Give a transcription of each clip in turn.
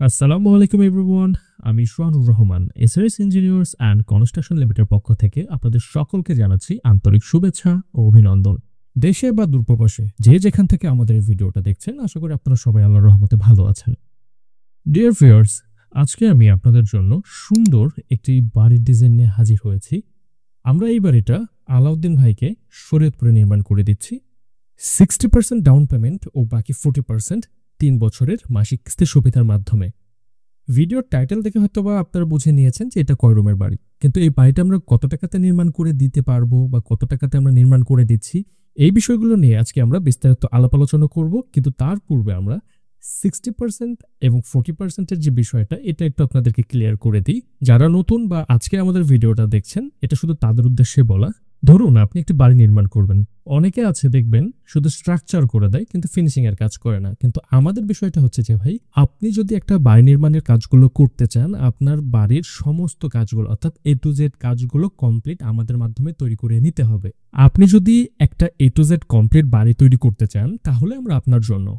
আসসালামু আলাইকুম এভরিওয়ান। আমি Sohanur Rahman, SRS engineers and construction লিমিটেডের পক্ষ থেকে আপনাদের সকলকে জানাচ্ছি আন্তরিক শুভেচ্ছা ও অভিনন্দন। দেশে বা দূরপ্রবাসে যে যেখান থেকে আমাদের এই ভিডিওটা দেখছেন, আশা করি আপনারা সবাই আল্লাহর রহমতে ভালো আছেন। ডিয়ার ভিউয়ার্স, আজকে আমি আপনাদের জন্য সুন্দর একটি বাড়ির ডিজাইন নিয়ে হাজির হয়েছি। আমরা এই বাড়িটা আলাউদ্দিন ভাইকে শরীয়তপুরে নির্মাণ করে দিচ্ছি। 60% ডাউন পেমেন্ট ও বাকি 40% 3 বছরের মাসিক কিস্তি সুবিধার মাধ্যমে। ভিডিওর টাইটেল দেখে হয়তোবা আপনারা বুঝে নিয়েছেন যে এটা কয় রুমের বাড়ি, কিন্তু এই বাড়িটা আমরা কত টাকাতে নির্মাণ করে দিতে পারবো বা কত টাকাতে আমরা নির্মাণ করে দিচ্ছি, এই বিষয়গুলো নিয়ে আজকে আমরা বিস্তারিত আলাপ আলোচনা করব। কিন্তু তার পূর্বে আমরা 60% এবং 40%-এর যে বিষয়টা, এটা একটু আপনাদেরকে ক্লিয়ার করে দিই। যারা নতুন বা আজকে আমাদের ভিডিওটা দেখছেন, এটা শুধু তাদের উদ্দেশ্যে বলা। ধরুন আপনি একটি বাড়ি নির্মাণ করবেন, অনেকে আছে দেখবেন শুধু স্ট্রাকচার করে দেয় কিন্তু ফিনিশিং এর কাজ করে না। কিন্তু আমাদের বিষয়টা হচ্ছে যে ভাই, আপনি যদি একটা বাড়ি নির্মাণের কাজগুলো করতে চান, আপনার বাড়ির সমস্ত কাজগুলো অর্থাৎ A to Z কাজগুলো কমপ্লিট আমাদের মাধ্যমে তৈরি করে নিতে হবে। আপনি যদি একটা A to Z কমপ্লিট বাড়ি তৈরি করতে চান, তাহলে আমরা আপনার জন্য।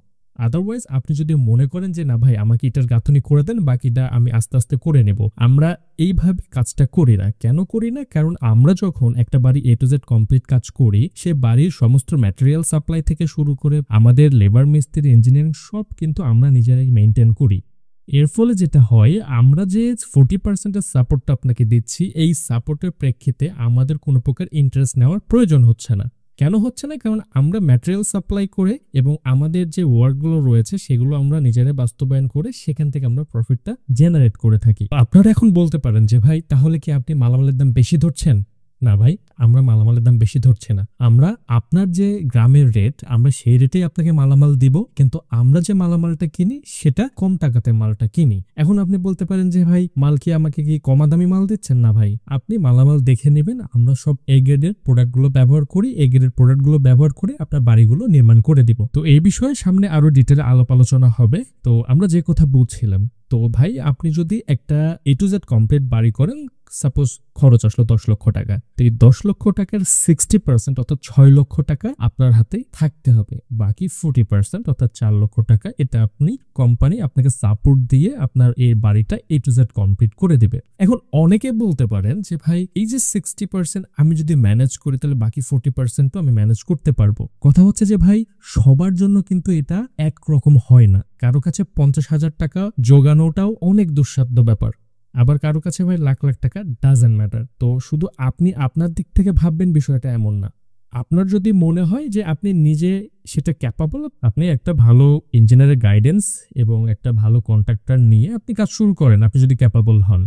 আদারওয়াইজ আপনি যদি মনে করেন যে না ভাই, আমাকে এটার গাঁথনি করে দেন, বাকিটা আমি আস্তে আস্তে করে নেব, আমরা এইভাবে কাজটা করি না। কেন করি না? কারণ আমরা যখন একটা বাড়ি A to Z কমপ্লিট কাজ করি, সে বাড়ির সমস্ত ম্যাটেরিয়াল সাপ্লাই থেকে শুরু করে আমাদের লেবার মিস্ত্রি ইঞ্জিনিয়ারিং সব কিন্তু আমরা নিজেরাই মেনটেন করি। এর ফলে যেটা হয়, আমরা যে 40%-এর সাপোর্টটা আপনাকে দিচ্ছি, এই সাপোর্টের প্রেক্ষিতে আমাদের কোনো প্রকার ইন্টারেস্ট নেওয়ার প্রয়োজন হচ্ছে না। কেন হচ্ছে না? কারণ আমরা ম্যাটেরিয়াল সাপ্লাই করে এবং আমাদের যে ওয়ার্কগুলো রয়েছে সেগুলো আমরা নিজেরাই বাস্তবায়ন করে সেখান থেকে আমরা প্রফিটটা জেনারেট করে থাকি। আপনারা এখন বলতে পারেন যে ভাই, তাহলে কি আপনি মালামালের দাম বেশি ধরছেন? না ভাই, আমরা মালামালের দাম বেশি ধরছি না। আমরা আপনার যে গ্রামের রেট, আমরা সেই রেটেই আপনাকে মালামাল দিব, কিন্তু আমরা যে মালামালটা কিনি সেটা কম টাকাতে মালটা কিনি। এখন আপনি বলতে পারেন যে ভাই, মাল কি আমাকে কি কমা দামি মাল দিচ্ছেন? না ভাই, আপনি মালামাল দেখে নেবেন। আমরা সব এ গ্রেডের প্রোডাক্টগুলো ব্যবহার করি, এ গ্রেডের প্রোডাক্টগুলো ব্যবহার করে আপনার বাড়িগুলো নির্মাণ করে দিব। তো এই বিষয়ে সামনে আরো ডিটেইলে আলাপ আলোচনা হবে। তো আমরা যে কথা বলছিলাম, তো ভাই আপনি যদি একটা A to Z কমপ্লিট বাড়ি করেন, সাপোজ খরচ আসলো 10 লক্ষ টাকা, তো এই 10 লক্ষ টাকার 60% অর্থাৎ 6 লক্ষ টাকা আপনার হাতে থাকতে হবে। বাকি 40% অর্থাৎ 4 লক্ষ টাকা, এটা আপনি কোম্পানি আপনাকে সাপোর্ট দিয়ে আপনার এই বাড়িটা A to Z কমপ্লিট করে দিবে। এখন অনেকে বলতে পারেন যে ভাই, এই যে 60% আমি যদি ম্যানেজ করি, তাহলে বাকি 40% তো আমি ম্যানেজ করতে পারবো। কথা হচ্ছে যে ভাই, সবার জন্য কিন্তু এটা একরকম হয় না। কারো কাছে 50,000 টাকা জোগানোটাও অনেক দুঃসাধ্য ব্যাপার, আবার কারো কাছে ভাই লাখ লাখ টাকা ডাজেন্ট ম্যাটার। তো শুধু আপনি আপনার দিক থেকে ভাববেন, বিষয়টা এমন না। আপনার যদি মনে হয় যে আপনি নিজে সেটা ক্যাপাবল, আপনি একটা ভালো ইঞ্জিনিয়ারের গাইডেন্স এবং একটা ভালো কন্ট্রাক্টর নিয়ে আপনি কাজ শুরু করেন, আপনি যদি ক্যাপাবল হন।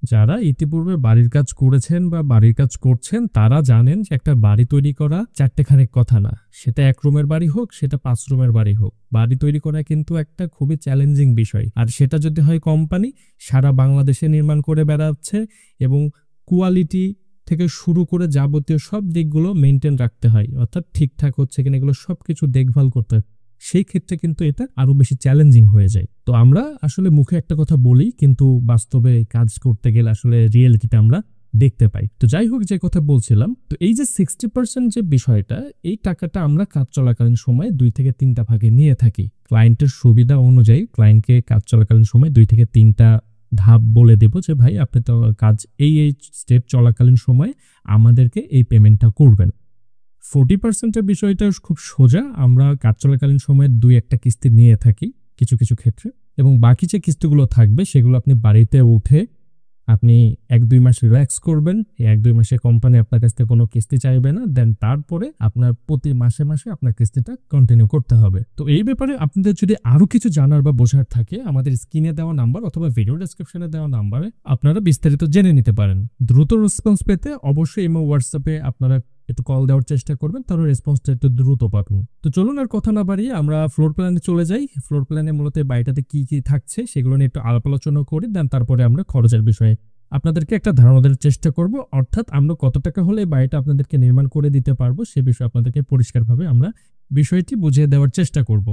যারা ইতিপূর্বে বাড়ির কাজ করেছেন বা বাড়ির কাজ করছেন, তারা জানেন যে একটা বাড়ি তৈরি করা চারটেখানেক কথা না। সেটা 1 রুমের বাড়ি হোক, সেটা 5 রুমের বাড়ি হোক, বাড়ি তৈরি করা কিন্তু একটা খুবই চ্যালেঞ্জিং বিষয়। আর সেটা যদি হয় কোম্পানি সারা বাংলাদেশে নির্মাণ করে বেড়াচ্ছে এবং কোয়ালিটি থেকে শুরু করে যাবতীয় সব দিকগুলো মেনটেন রাখতে হয়, অর্থাৎ ঠিকঠাক হচ্ছে কিনা এগুলো সবকিছু দেখভাল করতে হয়, সেই ক্ষেত্রে কিন্তু এটা আরো বেশি চ্যালেঞ্জিং হয়ে যায়। তো আমরা আসলে মুখে একটা কথা বলি, কিন্তু বাস্তবে কাজ করতে গেলে আসলে রিয়েলিটিটা আমরা দেখতে পাই। তো যাই হোক, যে কথা বলছিলাম, তো এই যে 60% যে বিষয়টা, এই টাকাটা আমরা কাজ চলাকালীন সময় 2 থেকে 3টা ভাগে নিয়ে থাকি। ক্লায়েন্টের সুবিধা অনুযায়ী ক্লায়েন্টকে কাজ চলাকালীন সময় 2 থেকে 3টা ধাপ বলে দেব যে ভাই, আপনি তো কাজ এই স্টেপ চলাকালীন সময় আমাদেরকে এই পেমেন্টটা করবেন। 40%-এর বিষয়টা খুব সোজা, আমরা কাজ চলাকালীন সময়ে 2-1টা কিস্তি নিয়ে থাকি কিছু কিছু ক্ষেত্রে, এবং বাকি যে কিস্তিগুলো থাকবে সেগুলো আপনি বাড়িতে উঠে আপনি 1-2 মাস রিল্যাক্স করবেন। এই 1-2 মাসে কোম্পানি আপনার কাছ থেকে কোনো কিস্তি চাইবে না, দেন তারপরে আপনার প্রতি মাসে মাসে আপনার কিস্তিটা কন্টিনিউ করতে হবে। তো এই ব্যাপারে আপনাদের যদি আরো কিছু জানার বা বোঝার থাকে, আমাদের স্ক্রিনে দেওয়া নাম্বার অথবা ভিডিও ডেসক্রিপশনে দেওয়া নাম্বারে আপনারা বিস্তারিত জেনে নিতে পারেন। দ্রুত রেসপন্স পেতে অবশ্যই ইমো হোয়াটসঅ্যাপে আপনারা একটু কল দেওয়ার চেষ্টা করবেন, তাহলে রেসপন্সটা একটু দ্রুত পাবেন। তো চলুন আর কথা না বাড়িয়ে আমরা ফ্লোর প্ল্যানে চলে যাই। ফ্লোর প্ল্যানে মূলত বাড়িটাতে কি কি থাকছে সেগুলো নিয়ে একটু আলাপ আলোচনা করি, দেন তারপরে আমরা খরচের বিষয়ে আপনাদেরকে একটা ধারণা দেওয়ার চেষ্টা করব, অর্থাৎ আমরা কত টাকা হলে এই বাড়িটা আপনাদেরকে নির্মাণ করে দিতে পারবো সে বিষয়ে আপনাদেরকে পরিষ্কারভাবে আমরা বিষয়টি বুঝিয়ে দেওয়ার চেষ্টা করব।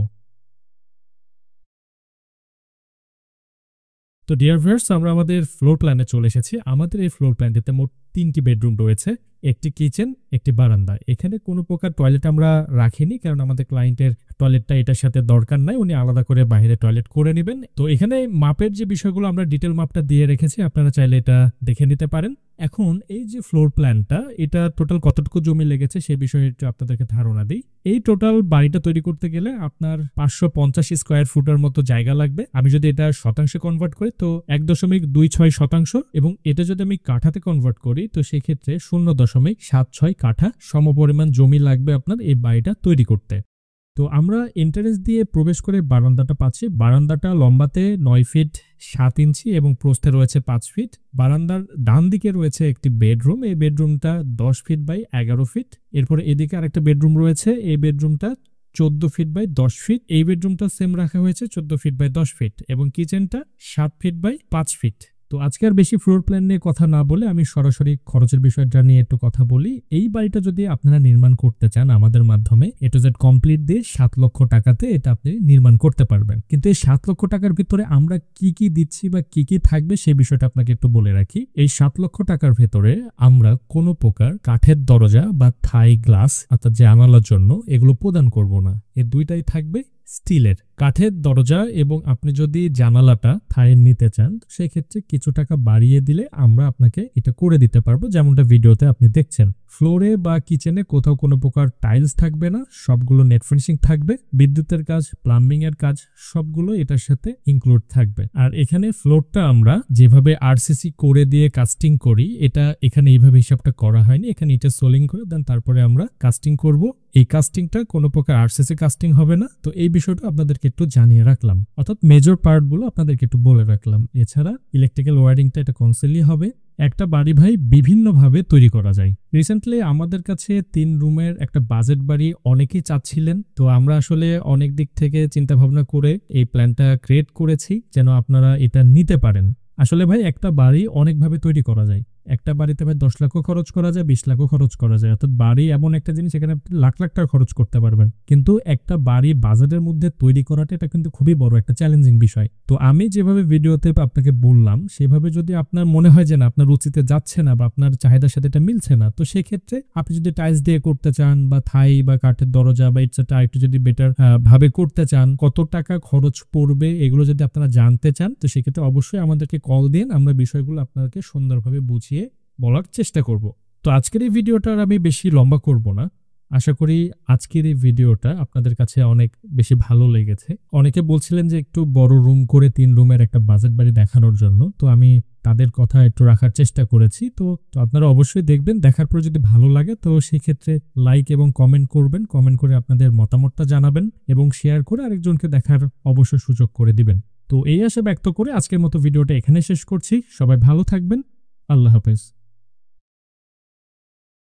তো ডিয়ার ভিউয়ার্স, আমরা আমাদের ফ্লোর প্ল্যানে চলে এসেছি। আমাদের এই ফ্লোর প্ল্যানটিতে মোট 3টি বেডরুম রয়েছে, একটি কিচেন, একটি বারান্দা। এখানে কোনো প্রকার টয়লেট আমরা রাখিনি, কারণ আমাদের ক্লায়েন্টের টয়লেটটা এটার সাথে দরকার নাই, উনি আলাদা করে বাইরে টয়লেট করে নেবেন। তো এখানে মাপের যে বিষয়গুলো আমরা ডিটেল মাপটা দিয়ে রেখেছি, আপনারা চাইলে এটা দেখে নিতে পারেন। এখন এই যে ফ্লোর প্ল্যানটা, এটা টোটাল কতটুকু জমি লেগেছে সেই বিষয়ে একটু আপনাদেরকে ধারণা দিই। এই টোটাল বাড়িটা তৈরি করতে গেলে আপনার 550 স্কোয়ার ফুটের মতো জায়গা লাগবে। আমি যদি এটা শতাংশে কনভার্ট করি তো 1.26 শতাংশ, এবং এটা যদি আমি কাঠাতে কনভার্ট করি তো সেক্ষেত্রে 0.76 কাঠা সমপরিমাণ জমি লাগবে আপনার এই বাড়িটা তৈরি করতে। তো আমরা এন্ট্রান্স দিয়ে প্রবেশ করে বারান্দাটা পাচ্ছি। বারান্দাটা লম্বাতে 9 ফিট 7 ইঞ্চি এবং প্রস্থে রয়েছে 5 ফিট। বারান্দার ডান দিকে রয়েছে একটি বেডরুম, এই বেডরুমটা 10 ফিট বাই 11 ফিট। এরপরে এদিকে আরেকটা বেডরুম রয়েছে, এই বেডরুমটা 14 ফিট বাই 10 ফিট। এই বেডরুমটা সেম রাখা হয়েছে 14 ফিট বাই 10 ফিট, এবং কিচেনটা 7 ফিট বাই 5 ফিট। তো আজকে আর বেশি ফ্লোর প্ল্যান নিয়ে কথা না বলে আমি সরাসরি খরচের বিষয়টা নিয়ে একটু কথা বলি। এই বাড়িটা যদি আপনারা নির্মাণ করতে চান আমাদের মাধ্যমে, এ টু জেড কমপ্লিট দিয়ে 7 লক্ষ টাকাতে এটা আপনি নির্মাণ করতে পারবেন। কিন্তু এই 7 লক্ষ টাকার ভিতরে আমরা কি কি দিচ্ছি বা কি কি থাকবে সেই বিষয়টা আপনাকে একটু বলে রাখি। এই 7 লক্ষ টাকার ভেতরে আমরা কোনো প্রকার কাঠের দরজা বা থাই গ্লাস অর্থাৎ জানালার জন্য এগুলো প্রদান করব না। এই দুইটাই থাকবে স্টিলের। কাঠের দরজা এবং আপনি যদি জানালাটা থাইয়ের নিতে চান সেক্ষেত্রে কিছু টাকা বাড়িয়ে দিলে আমরা আপনাকে এটা করে দিতে পারবো, যেমনটা ভিডিওতে আপনি দেখছেন। ফ্লোরে বা কিচেনে কোথাও কোনো প্রকার টাইলস থাকবে না, সবগুলো নেট ফিনিশিং থাকবে। বিদ্যুতের কাজ, প্লাম্বিং এর কাজ সবগুলো এটার সাথে ইনক্লুড থাকবে। আর এখানে ফ্লোরটা আমরা যেভাবে আরসিসি করে দিয়ে কাস্টিং করি, এটা এখানে এইভাবে হিসাবটা করা হয়নি। এখানে এটা সোলিং করে দেন তারপরে আমরা কাস্টিং করব। এই কাস্টিংটা কোনো প্রকার আরসিসি কাস্টিং হবে না। তো এই বিষয়টা আপনাদেরকে একটু জানিয়ে রাখলাম, অর্থাৎ মেজর পার্টগুলো আপনাদেরকে একটু বলে রাখলাম। এছাড়া ইলেকট্রিক্যাল ওয়্যারিংটা এটা কনসেলি হবে। একটা বাড়ি ভাই বিভিন্নভাবে তৈরি করা যায়। রিসেন্টলি আমাদের কাছে 3 রুমের একটা বাজেট বাড়ি অনেকেই চাচ্ছিলেন, তো আমরা আসলে অনেক দিক থেকে চিন্তা ভাবনা করে এই প্ল্যানটা ক্রিয়েট করেছি যেন আপনারা এটা নিতে পারেন। আসলে ভাই একটা বাড়ি অনেকভাবে তৈরি করা যায়। একটা বাড়িতে ভাই 10 লাখও খরচ করা যায়, 20 লাখও খরচ করা যায়। অর্থাৎ বাড়ি এমন একটা জিনিস এখানে আপনি লাখ লাখ টাকা খরচ করতে পারবেন, কিন্তু একটা বাড়ি বাজেটের মধ্যে তৈরি করাটা এটা কিন্তু খুবই বড় একটা চ্যালেঞ্জিং বিষয়। তো আমি যেভাবে ভিডিওতে আপনাকে বললাম সেভাবে যদি আপনার মনে হয় যে না আপনার রুচিতে যাচ্ছে না বা আপনার চাহিদার সাথে এটা মিলছে না, তো সেক্ষেত্রে আপনি যদি টাইলস দিয়ে করতে চান বা থাই বা কাঠের দরজা বা ইটসেট্রা একটু যদি বেটার ভাবে করতে চান, কত টাকা খরচ পড়বে এগুলো যদি আপনারা জানতে চান তো সেক্ষেত্রে অবশ্যই আমাদেরকে কল দিন। আমরা বিষয়গুলো আপনাদেরকে সুন্দরভাবে বুঝিয়ে বলার চেষ্টা করব। তো আজকের এই ভিডিওটা আমি বেশি লম্বা করব না। আশা করি আজকের এই ভিডিওটা আপনাদের কাছে অনেক বেশি ভালো লেগেছে। অনেকে বলছিলেন যে একটু বড় রুম করে 3 রুমের একটা বাজেট বাড়ি দেখানোর জন্য, তো আমি তাদের কথা একটু রাখার চেষ্টা করেছি। তো আপনারা অবশ্যই দেখবেন, দেখার পর যদি ভালো লাগে তো সেই ক্ষেত্রে লাইক এবং কমেন্ট করবেন, কমেন্ট করে আপনাদের মতামতটা জানাবেন এবং শেয়ার করে আরেকজনকে দেখার অবশ্যই সুযোগ করে দিবেন। তো এই আশা ব্যক্ত করে আজকের মতো ভিডিওটা এখানে শেষ করছি। সবাই ভালো থাকবেন। আল্লাহ হাফেজ।